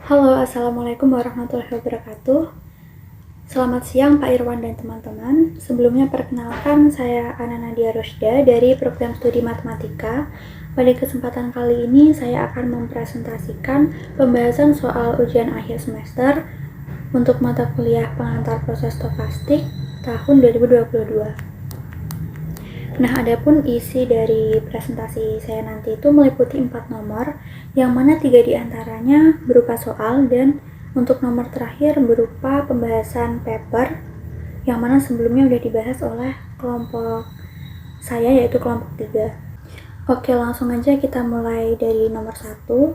Halo, Assalamualaikum warahmatullahi wabarakatuh. Selamat siang Pak Irwan dan teman-teman. Sebelumnya perkenalkan, saya Ana Nadia Rosda dari Program Studi Matematika. Pada kesempatan kali ini saya akan mempresentasikan pembahasan soal ujian akhir semester untuk mata kuliah pengantar proses stokastik tahun 2022. Nah, adapun isi dari presentasi saya nanti itu meliputi 4 nomor, yang mana 3 diantaranya berupa soal dan untuk nomor terakhir berupa pembahasan paper, yang mana sebelumnya sudah dibahas oleh kelompok saya, yaitu kelompok 3. Oke, langsung aja kita mulai dari nomor 1.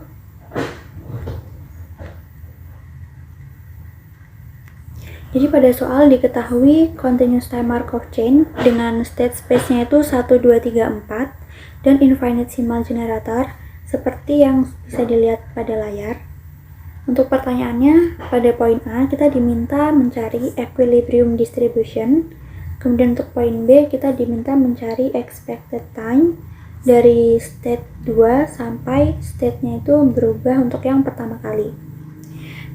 Jadi pada soal diketahui continuous time Markov chain dengan state space-nya itu 1, 2, 3, 4 dan infinitesimal generator seperti yang bisa dilihat pada layar. Untuk pertanyaannya, pada poin A kita diminta mencari equilibrium distribution, kemudian untuk poin B kita diminta mencari expected time dari state 2 sampai state-nya itu berubah untuk yang pertama kali.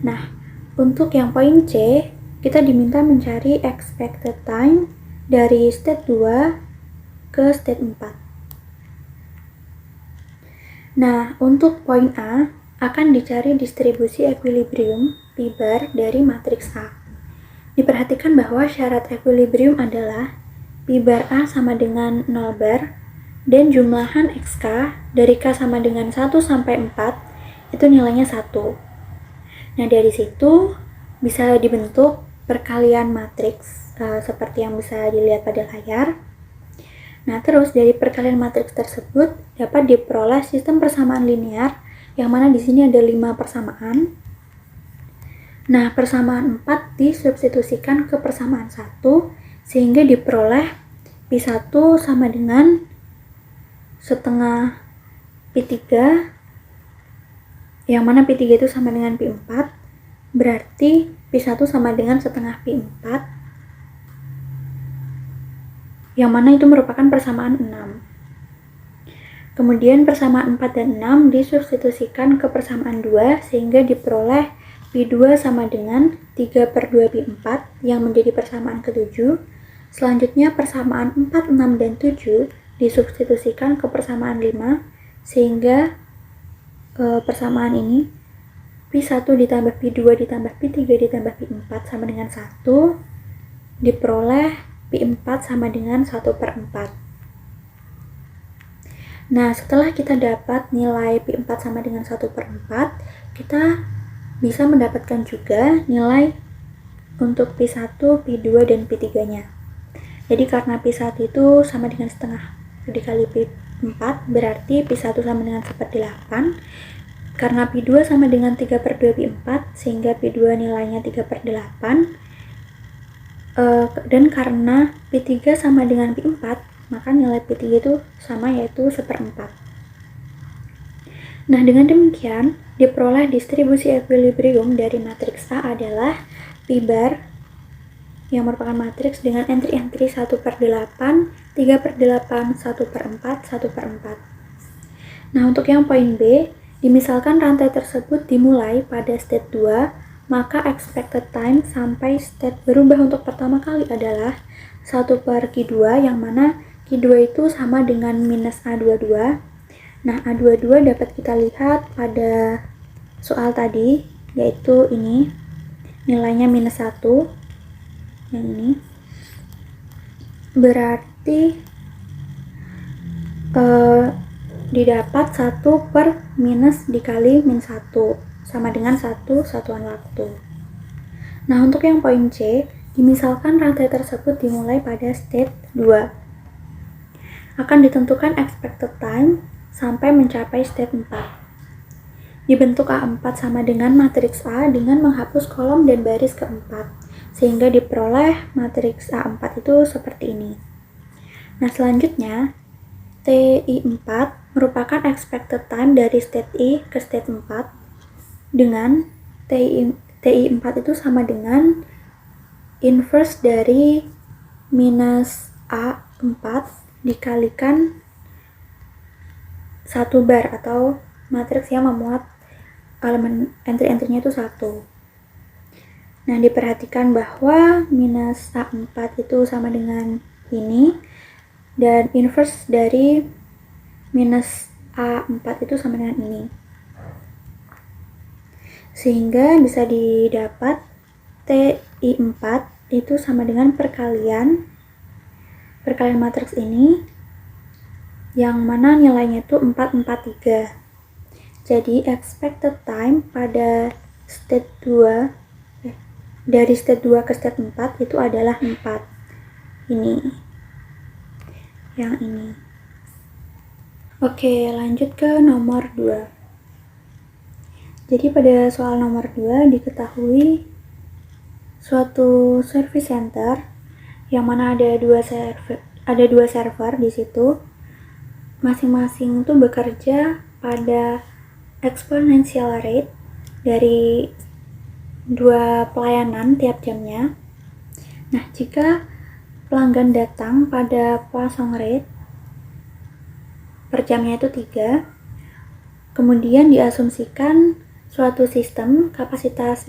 Nah, untuk yang poin C kita diminta mencari expected time dari state 2 ke state 4. Nah, untuk poin A akan dicari distribusi equilibrium P bar dari matriks A. Diperhatikan bahwa syarat equilibrium adalah P bar A sama dengan 0 bar dan jumlahan XK dari K sama dengan 1 sampai 4 itu nilainya 1. Nah, dari situ bisa dibentuk perkalian matriks seperti yang bisa dilihat pada layar. Nah, terus dari perkalian matriks tersebut dapat diperoleh sistem persamaan linear yang mana di sini ada 5 persamaan. Nah, persamaan 4 disubstitusikan ke persamaan 1 sehingga diperoleh P1 sama dengan setengah P3, yang mana P3 itu sama dengan P4, berarti P1 sama dengan setengah P4, yang mana itu merupakan persamaan 6. Kemudian persamaan 4 dan 6 disubstitusikan ke persamaan 2 sehingga diperoleh P2 sama dengan 3 per 2 P4 yang menjadi persamaan ke-7. Selanjutnya persamaan 4, 6, dan 7 disubstitusikan ke persamaan 5 sehingga persamaan ini P1 ditambah P2 ditambah P3 ditambah P4 sama dengan 1, diperoleh P4 sama dengan 1 per 4. Nah, setelah kita dapat nilai P4 sama dengan 1 per 4, kita bisa mendapatkan juga nilai untuk P1, P2, dan P3-nya. Jadi karena P1 itu sama dengan setengah dikali P4, berarti P1 sama dengan 1/8. Karena P2 sama dengan 3 per 2 P4, sehingga P2 nilainya 3 per 8. Dan karena P3 sama dengan P4, maka nilai P3 itu sama, yaitu 1/4. Nah, dengan demikian, diperoleh distribusi equilibrium dari matriks A adalah P bar yang merupakan matriks dengan entry-entry 1/8, 3/8, 1/4, 1/4. Nah, untuk yang poin B, dimisalkan rantai tersebut dimulai pada state 2, maka expected time sampai state berubah untuk pertama kali adalah 1 per Q2, yang mana Q2 itu sama dengan minus A22. Nah, A22 dapat kita lihat pada soal tadi, yaitu ini, nilainya minus 1, yang ini. Berarti didapat 1 per minus dikali min 1 sama dengan 1 satuan waktu. Nah, untuk yang poin C, dimisalkan rantai tersebut dimulai pada state 2. Akan ditentukan expected time sampai mencapai state 4. Dibentuk A4 sama dengan matriks A dengan menghapus kolom dan baris keempat, sehingga diperoleh matriks A4 itu seperti ini. Nah, selanjutnya TI4 merupakan expected time dari state I ke state 4 dengan TI4 itu sama dengan inverse dari minus A4 dikalikan 1 bar atau matriks yang memuat elemen entry-entry-nya itu 1. Nah, diperhatikan bahwa minus A4 itu sama dengan ini, dan inverse dari minus A4 itu sama dengan ini. Sehingga bisa didapat TI4 itu sama dengan perkalian matriks ini, yang mana nilainya itu 443. Jadi expected time pada state 2 dari state 2 ke state 4 itu adalah 4. Ini. Yang ini. Oke, lanjut ke nomor 2. Jadi pada soal nomor 2 diketahui suatu service center yang mana ada dua server di situ. Masing-masing itu bekerja pada exponential rate dari 2 pelayanan tiap jamnya. Nah, jika pelanggan datang pada Poisson rate per jamnya itu 3, kemudian diasumsikan suatu sistem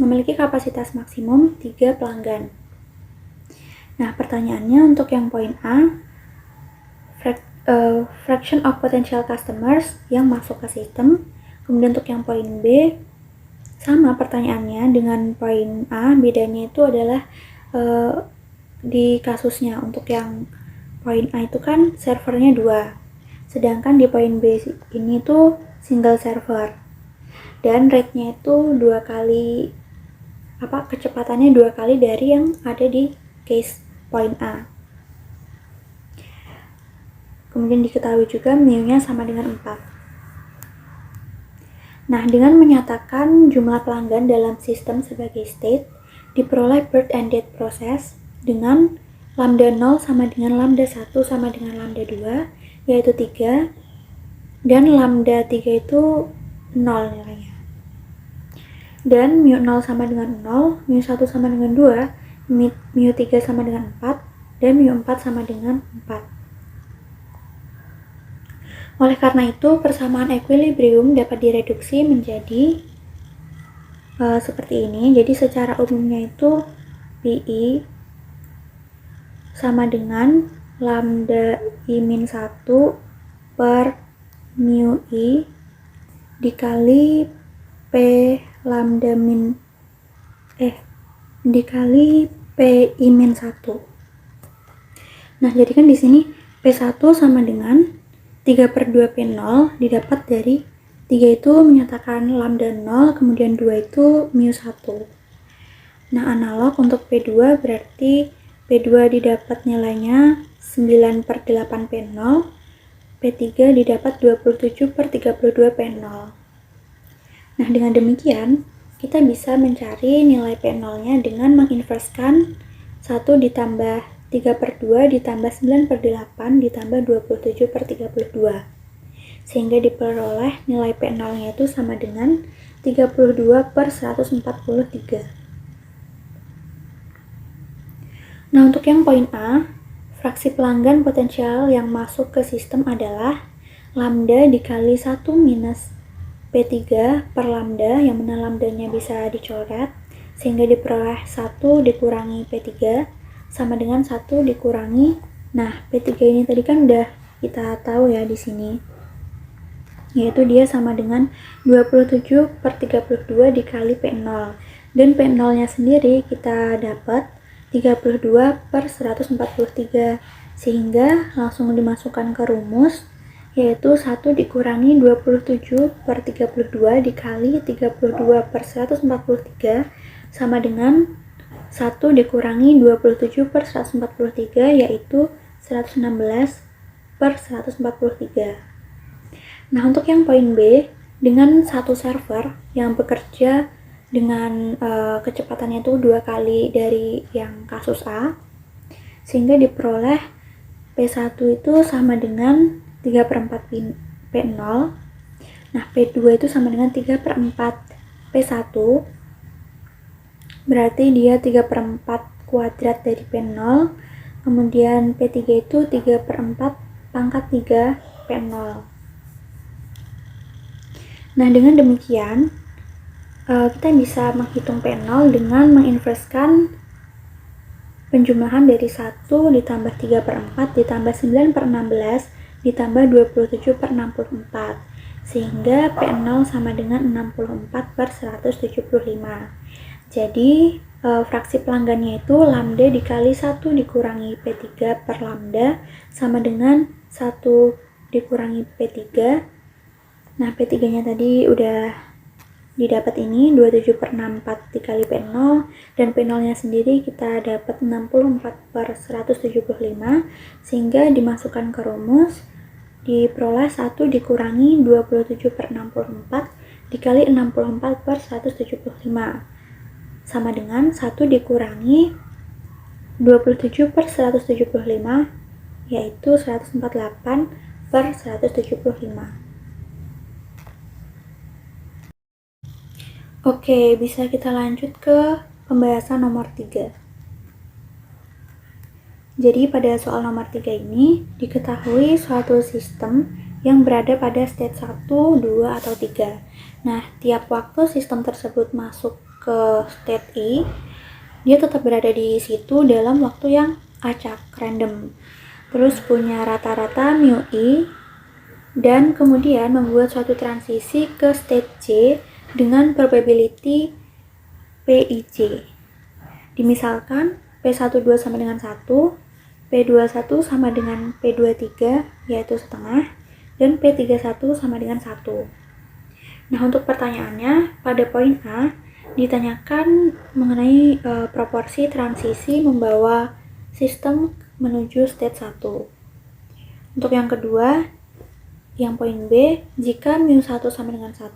memiliki kapasitas maksimum 3 pelanggan. Nah, pertanyaannya untuk yang poin A, fraction of potential customers yang masuk ke sistem. Kemudian untuk yang poin B, sama pertanyaannya dengan poin A, bedanya itu adalah di kasusnya. Untuk yang poin A itu kan servernya 2, sedangkan di poin B ini tuh single server, dan rate-nya itu 2 kali, kecepatannya 2 kali dari yang ada di case poin A. Kemudian diketahui juga mu-nya sama dengan 4. Nah, dengan menyatakan jumlah pelanggan dalam sistem sebagai state, diperoleh birth and death proses dengan lambda 0 sama dengan lambda 1 sama dengan lambda 2, yaitu 3, dan lambda 3 itu 0 nilainya. Dan mu 0 sama dengan 0, mu 1 sama dengan 2, mu 3 sama dengan 4, dan mu 4 sama dengan 4. Oleh karena itu, persamaan equilibrium dapat direduksi menjadi seperti ini. Jadi secara umumnya itu PI sama dengan lambda I-1 per mu I dikali P lambda dikali PI-1. Nah, jadi kan di sini P1 sama dengan 3/2 P0 didapat dari 3 itu menyatakan lambda 0, kemudian 2 itu mu1. Nah, analog untuk P2 berarti P2 didapat nilainya 9/8 P0, P3 didapat 27/32 P0. Nah, dengan demikian kita bisa mencari nilai P0-nya dengan menginverskan 1 ditambah 3/2 ditambah 9/8 ditambah 27/32, sehingga diperoleh nilai P0-nya itu sama dengan 32/143. Nah, untuk yang poin A, fraksi pelanggan potensial yang masuk ke sistem adalah lambda dikali 1 minus P3 per lambda, yang mana lambdanya bisa dicoret, sehingga diperoleh 1 dikurangi P3 sama dengan 1 dikurangi, nah P3 ini tadi kan udah kita tahu ya di sini, yaitu dia sama dengan 27/32 dikali P0, dan P0 nya sendiri kita dapat 32/143, sehingga langsung dimasukkan ke rumus, yaitu 1 dikurangi 27/32 dikali 32/143 sama dengan 1 dikurangi 27/143, yaitu 116/143. Nah, untuk yang poin B, dengan satu server yang bekerja dengan kecepatannya itu 2 kali dari yang kasus A, sehingga diperoleh P1 itu sama dengan 3/4 P0. Nah, P2 itu sama dengan 3/4 P1, berarti dia 3/4 kuadrat dari P0, kemudian P3 itu 3/4 pangkat 3 P0. Nah, dengan demikian kita bisa menghitung P0 dengan menginverskan penjumlahan dari 1 ditambah 3 per 4 ditambah 9 per 16 ditambah 27 per 64, sehingga P0 sama dengan 64 per 175. Jadi fraksi pelanggannya itu lambda dikali 1 dikurangi P3 per lambda sama dengan 1 dikurangi P3. Nah, P3 nya tadi udah didapat, ini 27 per 64 dikali P0, dan P0 nya sendiri kita dapat 64 per 175, sehingga dimasukkan ke rumus, diperoleh 1 dikurangi 27 per 64 dikali 64 per 175 sama dengan 1 dikurangi 27 per 175, yaitu 148 per 175. Oke, bisa kita lanjut ke pembahasan nomor 3. Jadi pada soal nomor 3 ini diketahui suatu sistem yang berada pada state 1, 2, atau 3. Nah, tiap waktu sistem tersebut masuk ke state I, dia tetap berada di situ dalam waktu yang acak, random. Terus punya rata-rata mu I, dan kemudian membuat suatu transisi ke state J dengan probability PIJ. Dimisalkan P12 sama dengan 1, P21 sama dengan P23 yaitu setengah, dan P31 sama dengan 1. Nah, untuk pertanyaannya pada poin A ditanyakan mengenai proporsi transisi membawa sistem menuju state 1. Untuk yang kedua, yang poin B, jika mu1 sama dengan 1,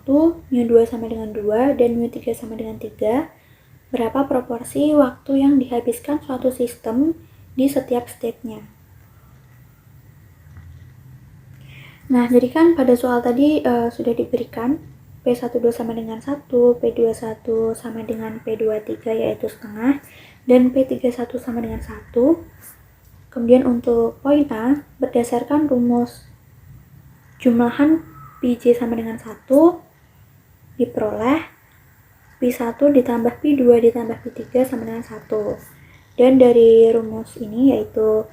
mu2 sama dengan 2, dan mu3 sama dengan 3, berapa proporsi waktu yang dihabiskan suatu sistem di setiap state-nya? Nah, jadi kan pada soal tadi sudah diberikan P12 sama dengan 1, P21 sama dengan P23 yaitu setengah, dan P31 sama dengan 1. Kemudian untuk poin A, berdasarkan rumus jumlahan Pj sama dengan 1 diperoleh P1 ditambah P2 ditambah P3 sama dengan 1. Dan dari rumus ini yaitu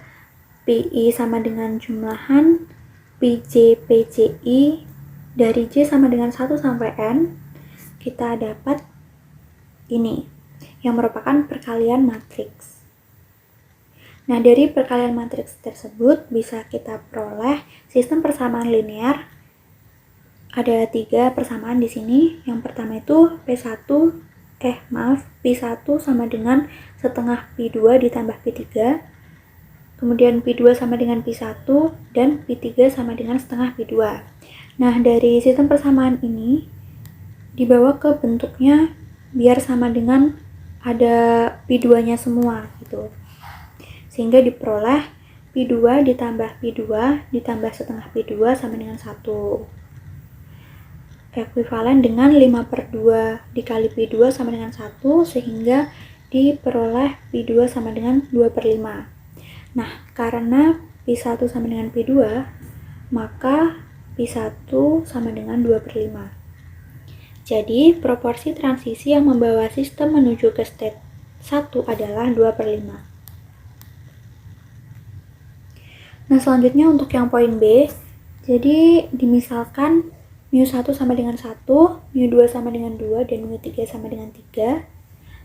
Pi sama dengan jumlahan Pj Pji dari J sama dengan 1 sampai N, kita dapat ini yang merupakan perkalian matriks. Nah, dari perkalian matriks tersebut bisa kita peroleh sistem persamaan linear. Ada 3 persamaan di sini. Yang pertama itu P1 sama dengan setengah P2 ditambah P3. Kemudian P2 sama dengan P1 dan P3 sama dengan setengah P2. Nah, dari sistem persamaan ini dibawa ke bentuknya biar sama dengan ada P2-nya semua gitu. Sehingga diperoleh P2 ditambah P2 ditambah setengah P2 sama dengan 1. Ekuivalen dengan 5 per 2 dikali P2 sama dengan 1, sehingga diperoleh P2 sama dengan 2 per 5. Nah, karena P1 sama dengan P2, maka P1 sama dengan 2 per 5. Jadi, proporsi transisi yang membawa sistem menuju ke state 1 adalah 2 per 5. Nah, selanjutnya untuk yang poin B, jadi dimisalkan mu1 sama dengan 1, mu2 sama dengan 2, dan mu3 sama dengan 3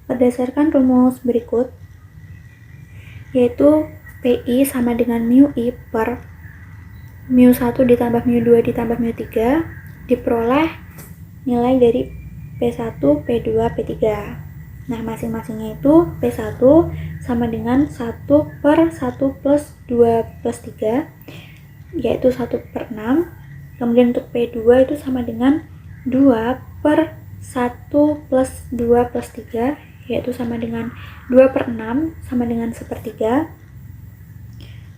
berdasarkan rumus berikut, yaitu Pi sama dengan mu I per mu1 ditambah mu2 ditambah mu3 diperoleh nilai dari P1, P2, P3. Nah, masing-masingnya itu P1 sama dengan 1 per 1 plus 2 plus 3, yaitu 1 per 6. Kemudian untuk P2 itu sama dengan 2 per 1 plus 2 plus 3, yaitu sama dengan 2 per 6 sama dengan 1/3.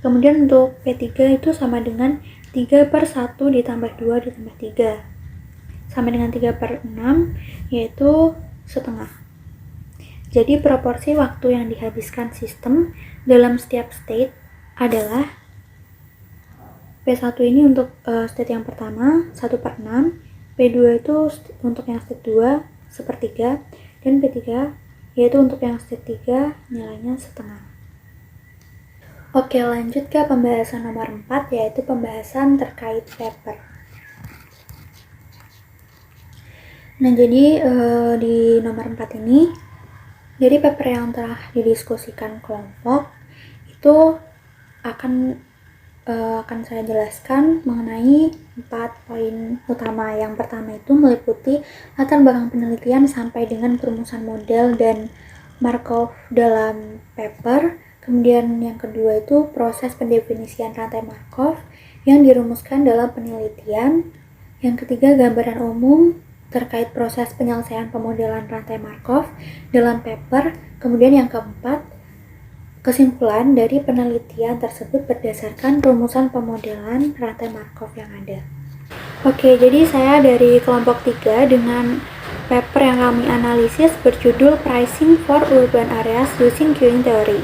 Kemudian untuk P3 itu sama dengan 3 per 1 ditambah 2 ditambah 3, sama dengan 3 per 6, yaitu setengah. Jadi proporsi waktu yang dihabiskan sistem dalam setiap state adalah P1 ini untuk state yang pertama 1 per 6, P2 itu untuk yang state 2 sepertiga, dan B3 yaitu untuk yang stage 3 nilainya setengah. Oke, lanjut ke pembahasan nomor 4, yaitu pembahasan terkait paper. Nah, jadi di nomor 4 ini, dari paper yang telah didiskusikan kelompok, itu akan saya jelaskan mengenai 4 poin utama. Yang pertama itu meliputi latar belakang penelitian sampai dengan perumusan model dan Markov dalam paper. Kemudian yang kedua itu proses pendefinisian rantai Markov yang dirumuskan dalam penelitian. Yang ketiga, gambaran umum terkait proses penyelesaian pemodelan rantai Markov dalam paper. Kemudian yang keempat, kesimpulan dari penelitian tersebut berdasarkan rumusan pemodelan rantai Markov yang ada. Oke, jadi saya dari kelompok 3 dengan paper yang kami analisis berjudul Pricing for Urban Areas Using Queuing Theory.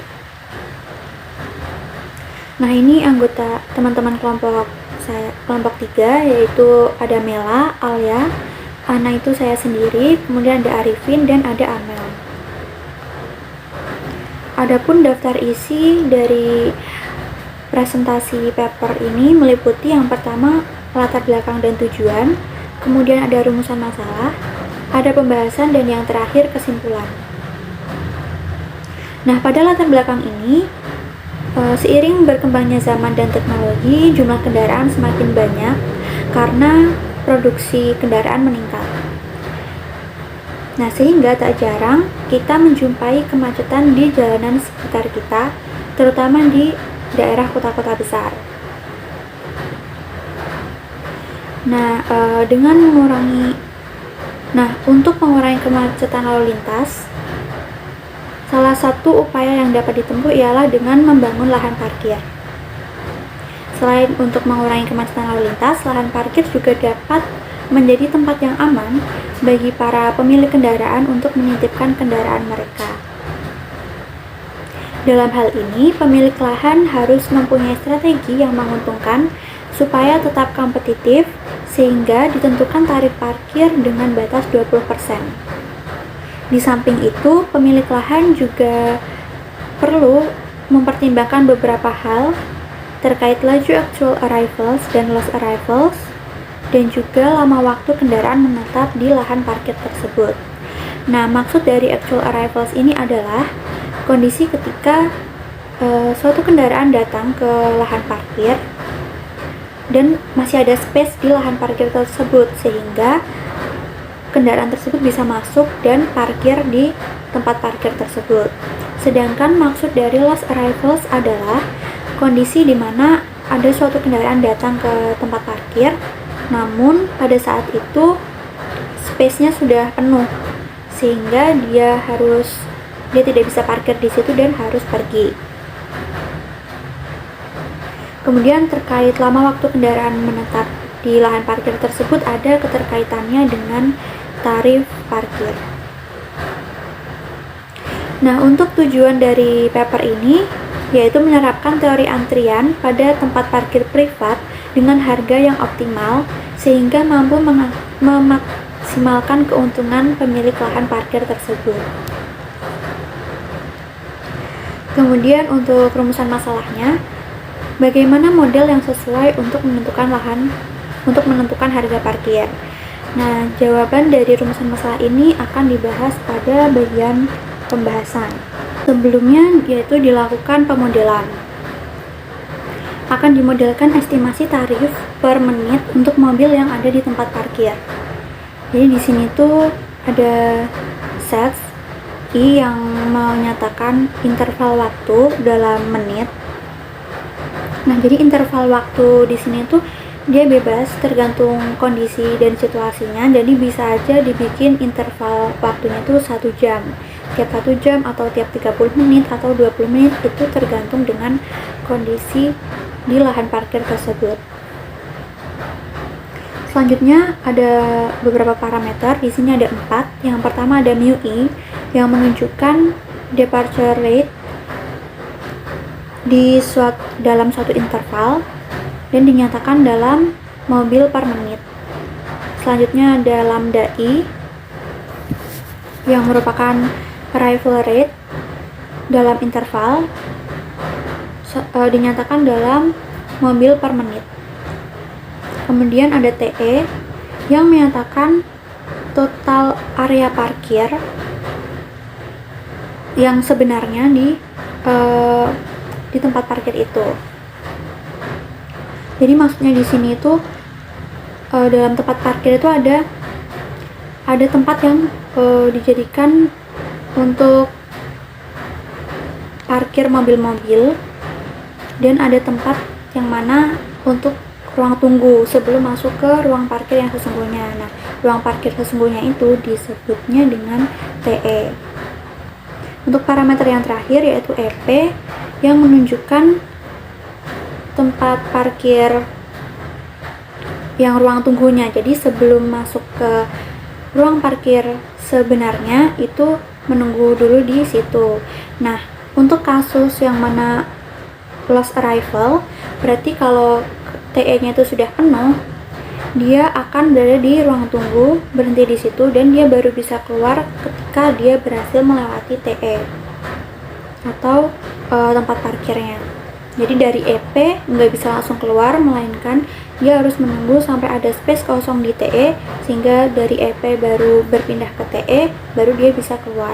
Nah, ini anggota teman-teman kelompok 3, yaitu ada Mela, Alia, Ana itu saya sendiri, kemudian ada Arifin dan ada Amel. Adapun daftar isi dari presentasi paper ini meliputi yang pertama latar belakang dan tujuan, kemudian ada rumusan masalah, ada pembahasan, dan yang terakhir kesimpulan. Nah, pada latar belakang ini, seiring berkembangnya zaman dan teknologi, jumlah kendaraan semakin banyak karena produksi kendaraan meningkat. Nah, sehingga tak jarang kita menjumpai kemacetan di jalanan sekitar kita, terutama di daerah kota-kota besar. Nah, untuk mengurangi kemacetan lalu lintas, salah satu upaya yang dapat ditempuh ialah dengan membangun lahan parkir. Selain untuk mengurangi kemacetan lalu lintas, lahan parkir juga dapat menjadi tempat yang aman bagi para pemilik kendaraan untuk menitipkan kendaraan mereka. Dalam hal ini, pemilik lahan harus mempunyai strategi yang menguntungkan supaya tetap kompetitif, sehingga ditentukan tarif parkir dengan batas 20%. Di samping itu, pemilik lahan juga perlu mempertimbangkan beberapa hal terkait laju actual arrivals dan lost arrivals, dan juga lama waktu kendaraan menetap di lahan parkir tersebut. Nah, maksud dari actual arrivals ini adalah kondisi ketika suatu kendaraan datang ke lahan parkir dan masih ada space di lahan parkir tersebut, sehingga kendaraan tersebut bisa masuk dan parkir di tempat parkir tersebut. Sedangkan maksud dari lost arrivals adalah kondisi di mana ada suatu kendaraan datang ke tempat parkir, namun pada saat itu space-nya sudah penuh, sehingga dia tidak bisa parkir di situ dan harus pergi. Kemudian terkait lama waktu kendaraan menetap di lahan parkir tersebut, ada keterkaitannya dengan tarif parkir. Nah, untuk tujuan dari paper ini yaitu menerapkan teori antrian pada tempat parkir privat dengan harga yang optimal, sehingga mampu memaksimalkan keuntungan pemilik lahan parkir tersebut. Kemudian untuk rumusan masalahnya, bagaimana model yang sesuai untuk menentukan harga parkir. Nah, jawaban dari rumusan masalah ini akan dibahas pada bagian pembahasan. Sebelumnya yaitu dilakukan pemodelan. Akan dimodelkan estimasi tarif per menit untuk mobil yang ada di tempat parkir. Jadi di sini tuh ada sets I yang menyatakan interval waktu dalam menit. Nah, jadi interval waktu di sini tuh dia bebas tergantung kondisi dan situasinya. Jadi bisa aja dibikin interval waktunya tuh 1 jam. Tiap 1 jam atau tiap 30 menit atau 20 menit, itu tergantung dengan kondisi di lahan parkir tersebut. Selanjutnya ada beberapa parameter. Di sini ada 4. Yang pertama ada μe yang menunjukkan departure rate dalam suatu interval dan dinyatakan dalam mobil per menit. Selanjutnya ada lambda I yang merupakan arrival rate dalam interval dinyatakan dalam mobil per menit. Kemudian ada TE yang menyatakan total area parkir yang sebenarnya di tempat parkir itu. Jadi maksudnya di sini itu dalam tempat parkir itu ada tempat yang dijadikan untuk parkir mobil-mobil, dan ada tempat yang mana untuk ruang tunggu sebelum masuk ke ruang parkir yang sesungguhnya. Nah, ruang parkir sesungguhnya itu disebutnya dengan TE. Untuk parameter yang terakhir yaitu EP yang menunjukkan tempat parkir yang ruang tunggunya. Jadi sebelum masuk ke ruang parkir sebenarnya itu menunggu dulu di situ. Nah, untuk kasus yang mana lost arrival, berarti kalau TE-nya itu sudah penuh, dia akan berada di ruang tunggu, berhenti di situ, dan dia baru bisa keluar ketika dia berhasil melewati TE atau tempat parkirnya. Jadi dari EP nggak bisa langsung keluar, melainkan dia harus menunggu sampai ada space kosong di TE, sehingga dari EP baru berpindah ke TE, baru dia bisa keluar.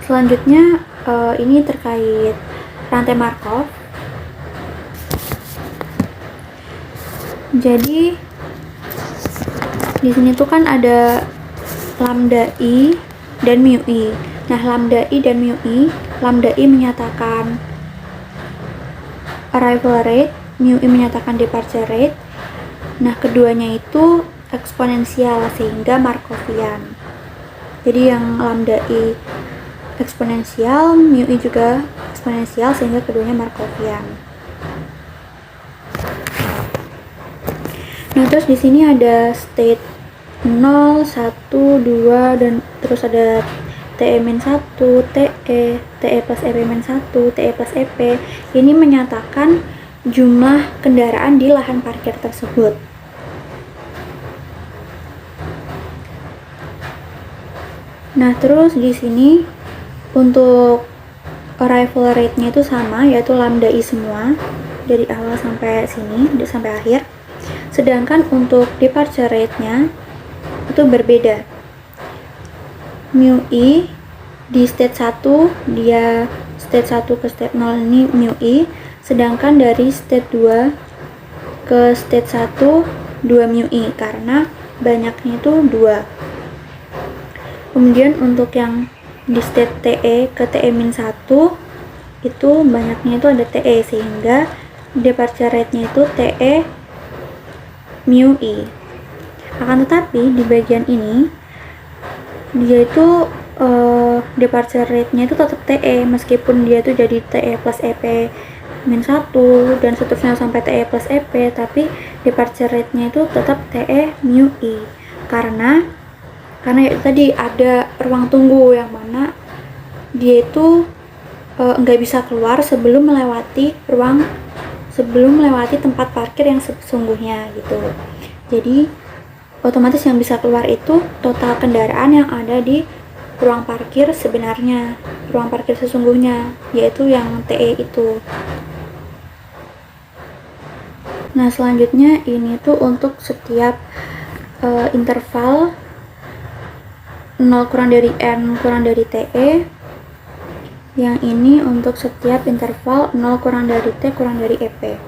Selanjutnya ini terkait rantai Markov. Jadi di sini tuh kan ada lambda i dan mu i. Nah, lambda i dan mu i, lambda i menyatakan arrival rate, mu i menyatakan departure rate. Nah, keduanya itu eksponensial sehingga Markovian. Jadi yang lambda i eksponensial, mu i juga eksponensial sehingga keduanya Markovian. Nah, terus di sini ada state 0, 1, 2 dan terus ada TE-1, TE plus EP-1, TE plus EP. Ini menyatakan jumlah kendaraan di lahan parkir tersebut. Nah, terus di sini untuk arrival rate-nya itu sama, yaitu lambda i semua dari awal sampai sini, sampai akhir. Sedangkan untuk departure rate-nya itu berbeda. Mu i di state 1, dia state 1 ke state 0 ini mu i, sedangkan dari state 2 ke state 1 2 mu i karena banyaknya itu 2. Kemudian untuk yang di state TE ke TE-1 itu banyaknya itu ada TE, sehingga departure rate-nya itu TE mu i. Akan tetapi di bagian ini dia itu departure rate-nya itu tetap TE, meskipun dia itu jadi TE plus EP min 1 dan seterusnya sampai TE plus EP, tapi departure rate-nya itu tetap TE mu i karena itu tadi ada ruang tunggu yang mana dia itu nggak bisa keluar sebelum melewati tempat parkir yang sesungguhnya gitu. Jadi otomatis yang bisa keluar itu total kendaraan yang ada di ruang parkir sebenarnya, ruang parkir sesungguhnya, yaitu yang TE itu. Nah, selanjutnya ini tuh untuk setiap interval 0 kurang dari n kurang dari TE. Yang ini untuk setiap interval 0 kurang dari T kurang dari EP.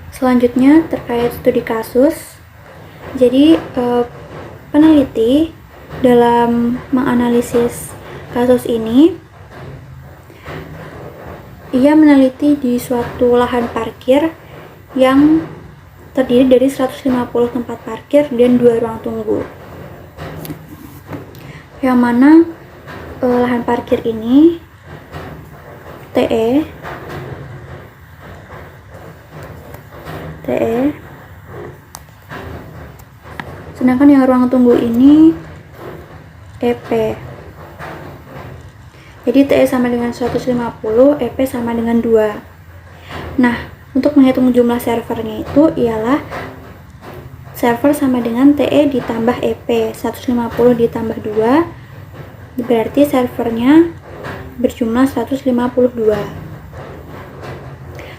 Selanjutnya terkait studi kasus. Jadi peneliti dalam menganalisis kasus ini, ia meneliti di suatu lahan parkir yang terdiri dari 150 tempat parkir dan 2 ruang tunggu. Yang mana lahan parkir ini TE sedangkan yang ruang tunggu ini EP. Jadi TE sama dengan 150, EP sama dengan 2. Nah, Untuk menghitung jumlah servernya itu ialah server sama dengan TE ditambah EP, 150 ditambah 2, berarti servernya berjumlah 152.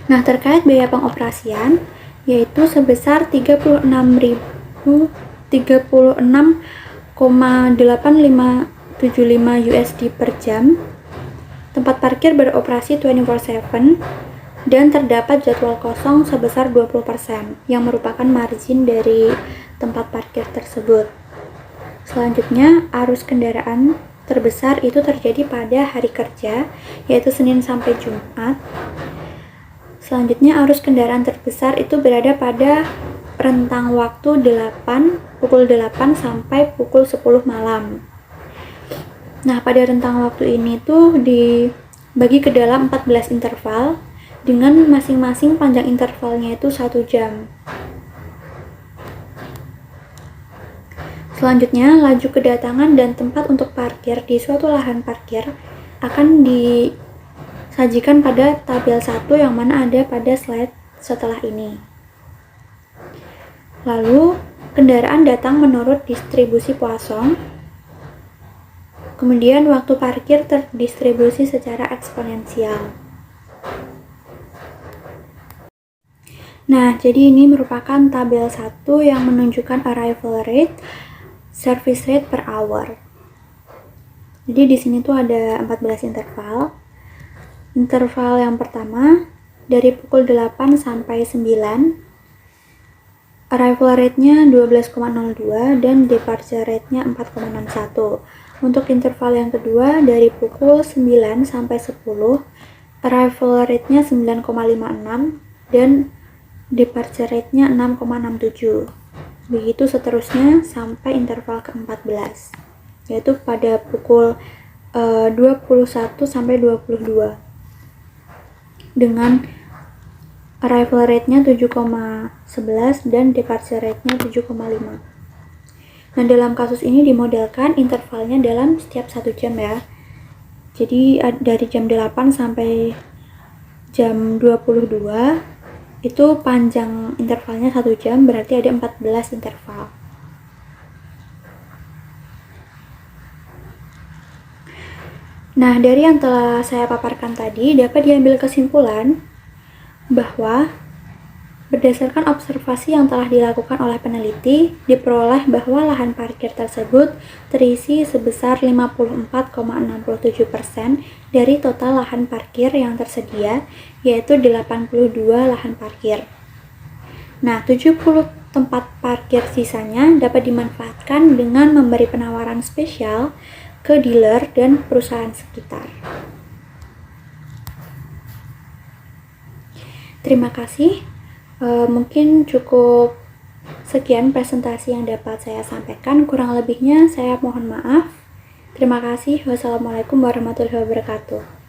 Nah, terkait biaya pengoperasian, yaitu sebesar 36,8575 USD per jam. Tempat parkir beroperasi 24/7 dan terdapat jadwal kosong sebesar 20% yang merupakan margin dari tempat parkir tersebut. Selanjutnya, arus kendaraan terbesar itu terjadi pada hari kerja, yaitu Senin sampai Jumat. Selanjutnya, arus kendaraan terbesar itu berada pada rentang waktu pukul 8 sampai pukul 10 malam. Nah, pada rentang waktu ini tuh dibagi ke dalam 14 interval dengan masing-masing panjang intervalnya itu 1 jam. Selanjutnya, laju kedatangan dan tempat untuk parkir di suatu lahan parkir akan disajikan pada tabel 1 yang mana ada pada slide setelah ini. Lalu, kendaraan datang menurut distribusi Poisson. Kemudian, waktu parkir terdistribusi secara eksponensial. Nah, jadi ini merupakan tabel 1 yang menunjukkan arrival rate, service rate per hour. Jadi di sini tuh ada 14 interval. Interval yang pertama dari pukul 8 sampai 9, arrival rate-nya 12,02 dan departure rate-nya 4,61. Untuk interval yang kedua dari pukul 9 sampai 10, arrival rate-nya 9,56 dan departure rate-nya 6,67. Begitu seterusnya sampai interval ke-14, yaitu pada pukul 21 sampai 22 dengan arrival rate-nya 7,11 dan departure rate-nya 7,5. Nah, dalam kasus ini dimodelkan intervalnya dalam setiap 1 jam ya. Jadi dari jam 8 sampai jam 22 itu panjang intervalnya 1 jam, berarti ada 14 interval. Nah, dari yang telah saya paparkan tadi dapat diambil kesimpulan bahwa berdasarkan observasi yang telah dilakukan oleh peneliti, diperoleh bahwa lahan parkir tersebut terisi sebesar 54,67% dari total lahan parkir yang tersedia, yaitu 82 lahan parkir. Nah, 70 tempat parkir sisanya dapat dimanfaatkan dengan memberi penawaran spesial ke dealer dan perusahaan sekitar. Terima kasih. Mungkin cukup sekian presentasi yang dapat saya sampaikan. Kurang lebihnya saya mohon maaf. Terima kasih. Wassalamualaikum warahmatullahi wabarakatuh.